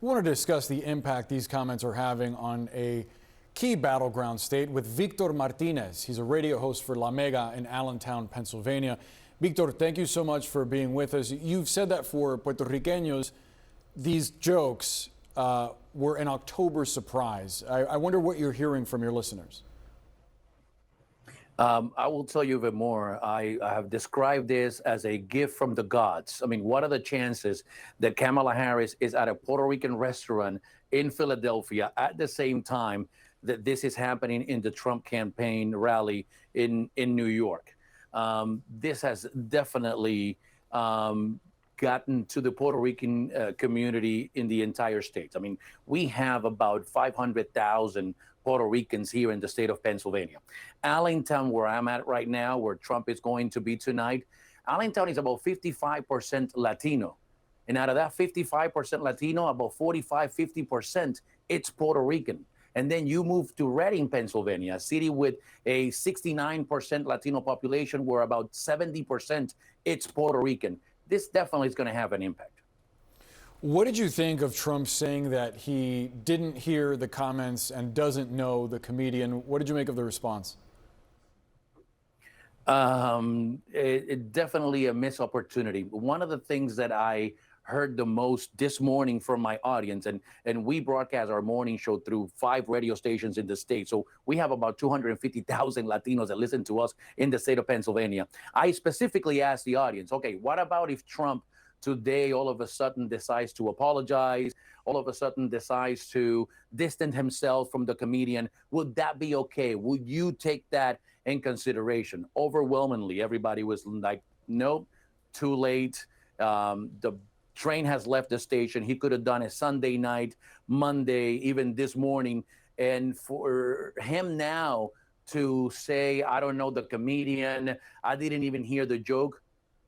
We want to discuss the impact these comments are having on a key battleground state with Victor Martinez. He's a radio host for La Mega in Allentown, Pennsylvania. Victor, thank you so much for being with us. You've said that for Puerto Ricanos, these jokes were an October surprise. I wonder what you're hearing from your listeners. I will tell you a bit more. I have described this as a gift from the gods. I mean, what are the chances that Kamala Harris is at a Puerto Rican restaurant in Philadelphia at the same time that this is happening in the Trump campaign rally in New York? This has definitely gotten to the Puerto Rican community in the entire state. I mean, we have about 500,000 Puerto Ricans here in the state of Pennsylvania. Allentown, where I'm at right now, where Trump is going to be tonight, Allentown is about 55% Latino. And out of that 55% Latino, about 50%, it's Puerto Rican. And then you move to Reading, Pennsylvania, a city with a 69% Latino population, where about 70% it's Puerto Rican. This definitely is going to have an impact. What did you think of Trump saying that he didn't hear the comments and doesn't know the comedian? What did you make of the response? It definitely a missed opportunity. One of the things that I heard the most this morning from my audience, and we broadcast our morning show through 5 radio stations in the state. So we have about 250,000 Latinos that listen to us in the state of Pennsylvania. I specifically asked the audience, okay, what about if Trump today all of a sudden decides to apologize, all of a sudden decides to distance himself from the comedian? Would that be okay? Would you take that in consideration? Overwhelmingly, everybody was like, nope, too late. The train has left the station. He could have done it Sunday night, Monday, even this morning. And for him now to say, I don't know the comedian, I didn't even hear the joke,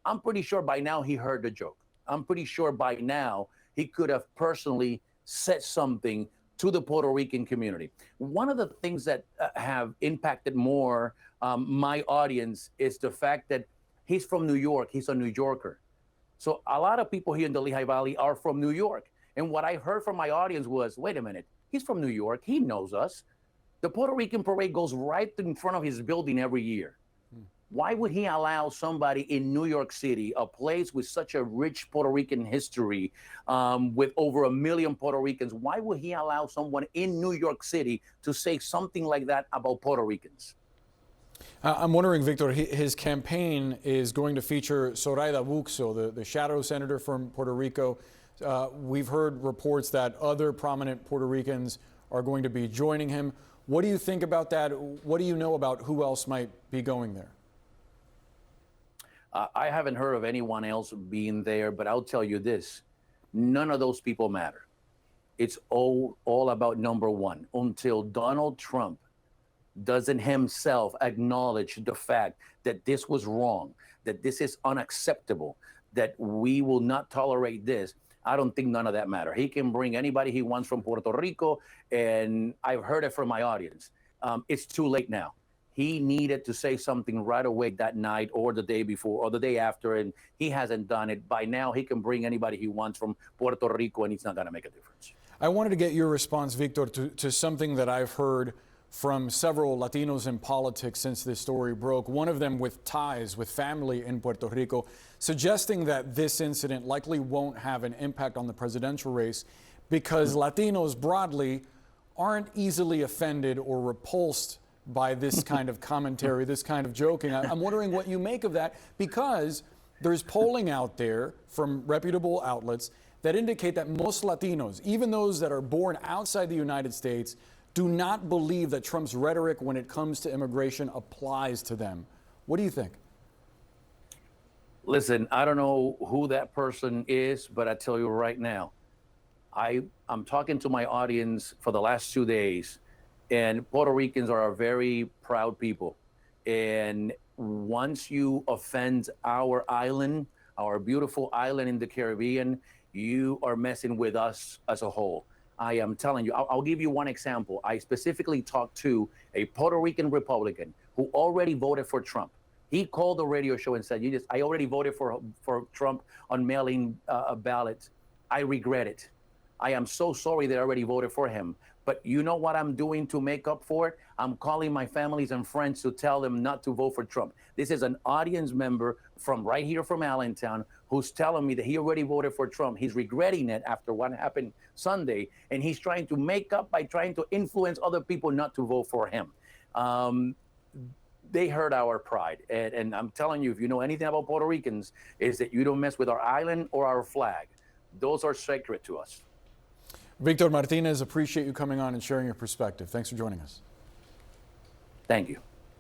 I'm pretty sure by now he heard the joke. I'm pretty sure by now he could have personally said something to the Puerto Rican community. One of the things that have impacted more my audience is the fact that he's from New York. He's a New Yorker. So a lot of people here in the Lehigh Valley are from New York. And what I heard from my audience was, wait a minute, he's from New York. He knows us. The Puerto Rican parade goes right in front of his building every year. Why would he allow somebody in New York City, a place with such a rich Puerto Rican history, with over 1 million Puerto Ricans, why would he allow someone in New York City to say something like that about Puerto Ricans? I'm wondering, Victor, his campaign is going to feature Zoraida Buxo, the shadow senator from Puerto Rico. We've heard reports that other prominent Puerto Ricans are going to be joining him. What do you think about that? What do you know about who else might be going there? I haven't heard of anyone else being there, but I'll tell you this, none of those people matter. It's all about number one. Until Donald Trump doesn't himself acknowledge the fact that this was wrong, that this is unacceptable, that we will not tolerate this, I don't think none of that matter. He can bring anybody he wants from Puerto Rico, and I've heard it from my audience. It's too late now. He needed to say something right away that night or the day before or the day after, and he hasn't done it. By now, he can bring anybody he wants from Puerto Rico, and it's not going to make a difference. I wanted to get your response, Victor, to something that I've heard from several Latinos in politics since this story broke, one of them with ties with family in Puerto Rico, suggesting that this incident likely won't have an impact on the presidential race because Latinos broadly aren't easily offended or repulsed by this kind of commentary, this kind of joking. I'm wondering what you make of that, because there's polling out there from reputable outlets that indicate that most Latinos, even those that are born outside the United States, do not believe that Trump's rhetoric when it comes to immigration applies to them. What do you think? Listen, I don't know who that person is, but I tell you right now, I'm talking to my audience for the last 2 days, and Puerto Ricans are a very proud people. And once you offend our island, our beautiful island in the Caribbean, you are messing with us as a whole. I am telling you, I'll give you one example. I specifically talked to a Puerto Rican Republican who already voted for Trump. He called the radio show and said, I already voted for Trump on mail-in ballots. I regret it. I am so sorry they already voted for him. But you know what I'm doing to make up for it? I'm calling my families and friends to tell them not to vote for Trump. This is an audience member from right here from Allentown who's telling me that he already voted for Trump. He's regretting it after what happened Sunday, and he's trying to make up by trying to influence other people not to vote for him. They hurt our pride. And I'm telling you, if you know anything about Puerto Ricans, is that you don't mess with our island or our flag. Those are sacred to us. Victor Martinez, appreciate you coming on and sharing your perspective. Thanks for joining us. Thank you.